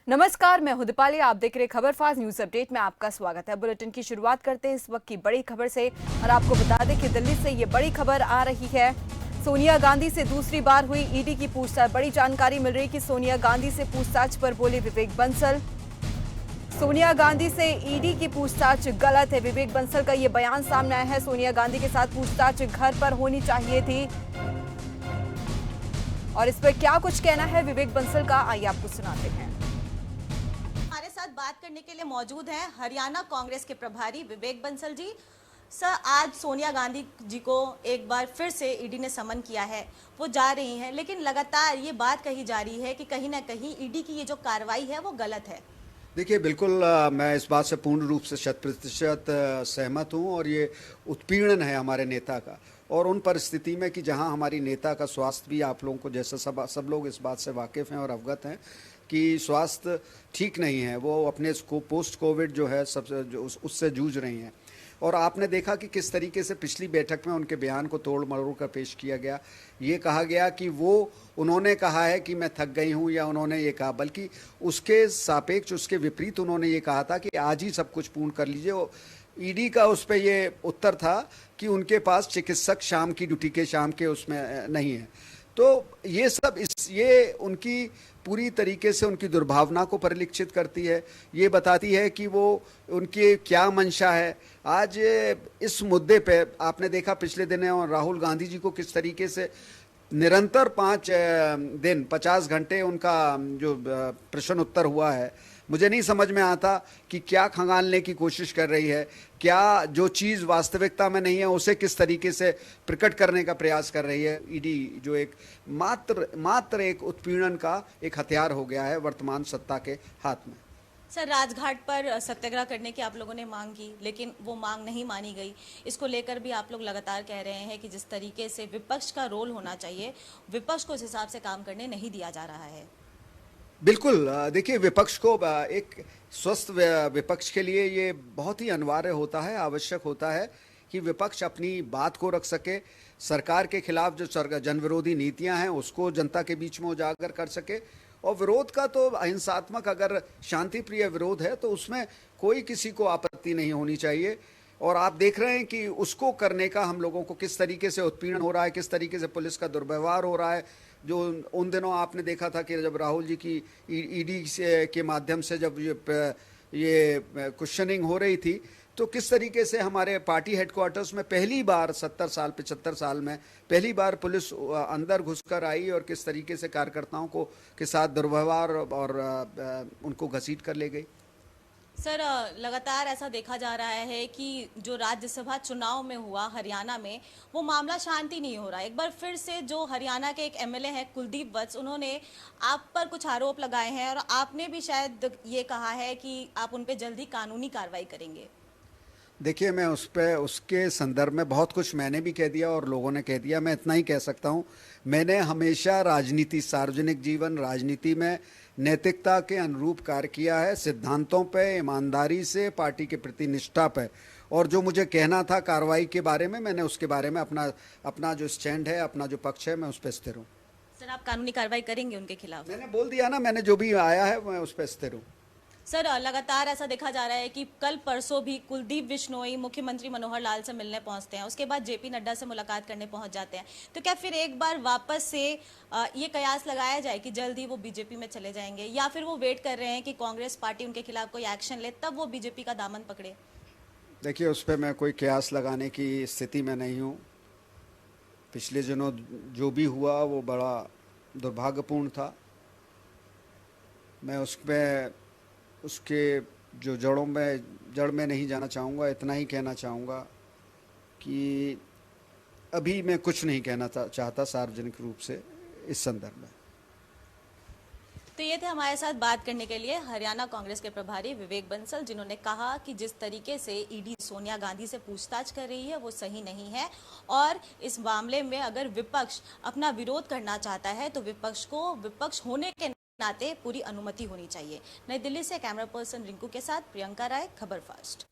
नमस्कार, मैं हूं दीपाली। आप देख रहे खबर फास्ट न्यूज अपडेट में आपका स्वागत है। बुलेटिन की शुरुआत करते हैं इस वक्त की बड़ी खबर से और आपको बता दें कि दिल्ली से ये बड़ी खबर आ रही है। सोनिया गांधी से दूसरी बार हुई ईडी की पूछताछ। बड़ी जानकारी मिल रही कि सोनिया गांधी से पूछताछ पर बोले विवेक बंसल। सोनिया गांधी से ईडी की पूछताछ गलत है, विवेक बंसल का ये बयान सामने आया है। सोनिया गांधी के साथ पूछताछ घर पर होनी चाहिए थी और इस पर क्या कुछ कहना है विवेक बंसल का, आइए आपको सुनाते हैं। हमारे साथ बात करने के लिए मौजूद हैं हरियाणा कांग्रेस के प्रभारी विवेक बंसल जी। सर, आज सोनिया गांधी जी को एक बार फिर से ईडी ने समन किया है, वो जा रही हैं, लेकिन लगातार ये बात कही जा रही है कि कहीं ना कहीं ईडी की ये जो कार्रवाई है वो गलत है। देखिए, बिल्कुल मैं इस बात से पूर्ण रूप से 100% सहमत हूँ और ये उत्पीड़न है हमारे नेता का। और उन परिस्थिति में कि जहाँ हमारी नेता का स्वास्थ्य भी, आप लोगों को जैसे सब लोग इस बात से वाकिफ़ हैं और अवगत हैं कि स्वास्थ्य ठीक नहीं है, वो अपने पोस्ट कोविड जो है सबसे उससे जूझ रही हैं। और आपने देखा कि किस तरीके से पिछली बैठक में उनके बयान को तोड़ मरोड़ कर पेश किया गया। ये कहा गया कि उन्होंने कहा है कि मैं थक गई हूँ, या उन्होंने ये कहा, बल्कि उसके सापेक्ष, उसके विपरीत उन्होंने ये कहा था कि आज ही सब कुछ पूर्ण कर लीजिए। ईडी का उस पर ये उत्तर था कि उनके पास चिकित्सक शाम की ड्यूटी के, शाम के उसमें नहीं है। तो ये सब ये उनकी पूरी तरीके से उनकी दुर्भावना को परिलक्षित करती है। ये बताती है कि वो उनकी क्या मंशा है। आज इस मुद्दे पे आपने देखा पिछले दिनों राहुल गांधी जी को किस तरीके से निरंतर 5 दिन 50 घंटे उनका जो प्रश्न उत्तर हुआ है, मुझे नहीं समझ में आता कि क्या खंगालने की कोशिश कर रही है, क्या जो चीज़ वास्तविकता में नहीं है उसे किस तरीके से प्रकट करने का प्रयास कर रही है। ईडी जो एक मात्र एक उत्पीड़न का एक हथियार हो गया है वर्तमान सत्ता के हाथ में। सर, राजघाट पर सत्याग्रह करने की आप लोगों ने मांग की, लेकिन वो मांग नहीं मानी गई। इसको लेकर भी आप लोग लगातार कह रहे हैं कि जिस तरीके से विपक्ष का रोल होना चाहिए, विपक्ष को उस हिसाब से काम करने नहीं दिया जा रहा है। बिल्कुल, देखिए, विपक्ष को एक स्वस्थ विपक्ष के लिए ये बहुत ही अनिवार्य होता है, आवश्यक होता है कि विपक्ष अपनी बात को रख सके, सरकार के खिलाफ जो जन विरोधी नीतियां हैं उसको जनता के बीच में उजागर कर सके। और विरोध का तो अहिंसात्मक, अगर शांति प्रिय विरोध है तो उसमें कोई किसी को आपत्ति नहीं होनी चाहिए। और आप देख रहे हैं कि उसको करने का हम लोगों को किस तरीके से उत्पीड़न हो रहा है, किस तरीके से पुलिस का दुर्व्यवहार हो रहा है। जो उन दिनों आपने देखा था कि जब राहुल जी की ईडी के माध्यम से जब ये क्वेश्चनिंग हो रही थी, तो किस तरीके से हमारे पार्टी हेडक्वार्टर्स में पहली बार 75 साल में पहली बार पुलिस अंदर घुसकर आई और किस तरीके से कार्यकर्ताओं को के साथ दुर्व्यवहार और उनको घसीट कर ले गई। सर, लगातार ऐसा देखा जा रहा है कि जो राज्यसभा चुनाव में हुआ हरियाणा में, वो मामला शांति नहीं हो रहा। एक बार फिर से जो हरियाणा के एक एमएलए हैं कुलदीप वत्स, उन्होंने आप पर कुछ आरोप लगाए हैं और आपने भी शायद ये कहा है कि आप उन पर जल्दी कानूनी कार्रवाई करेंगे। देखिए, मैं उसके संदर्भ में बहुत कुछ मैंने भी कह दिया और लोगों ने कह दिया। मैं इतना ही कह सकता हूँ, मैंने हमेशा राजनीति, सार्वजनिक जीवन, राजनीति में नैतिकता के अनुरूप कार्य किया है, सिद्धांतों पे, ईमानदारी से, पार्टी के प्रति निष्ठा पे। और जो मुझे कहना था कार्रवाई के बारे में, मैंने उसके बारे में अपना जो स्टैंड है, अपना जो पक्ष है, मैं उस पर स्थिर हूँ। सर, आप कानूनी कार्रवाई करेंगे उनके खिलाफ? मैंने बोल दिया ना, मैंने जो भी आया है मैं उस पर स्थिर हूँ। सर, लगातार ऐसा देखा जा रहा है कि कल परसों भी कुलदीप बिश्नोई मुख्यमंत्री मनोहर लाल से मिलने पहुंचते हैं, उसके बाद जेपी नड्डा से मुलाकात करने पहुंच जाते हैं। तो क्या फिर एक बार वापस से ये कयास लगाया जाए कि जल्दी वो बीजेपी में चले जाएंगे, या फिर वो वेट कर रहे हैं कि कांग्रेस पार्टी उनके खिलाफ कोई एक्शन ले तब वो बीजेपी का दामन पकड़े? देखिए, उस पर मैं कोई कयास लगाने की स्थिति में नहीं हूँ। पिछले दिनों जो भी हुआ वो बड़ा दुर्भाग्यपूर्ण था। मैं उसके जो जड़ में नहीं जाना चाहूँगा। इतना ही कहना चाहूँगा कि अभी मैं कुछ नहीं कहना चाहता सार्वजनिक रूप से इस संदर्भ में। तो ये थे हमारे साथ बात करने के लिए हरियाणा कांग्रेस के प्रभारी विवेक बंसल, जिन्होंने कहा कि जिस तरीके से ईडी सोनिया गांधी से पूछताछ कर रही है वो सही नहीं है और इस मामले में अगर विपक्ष अपना विरोध करना चाहता है तो विपक्ष को विपक्ष होने के नाते पूरी अनुमति होनी चाहिए। नई दिल्ली से कैमरा पर्सन रिंकू के साथ प्रियंका राय, खबर फास्ट।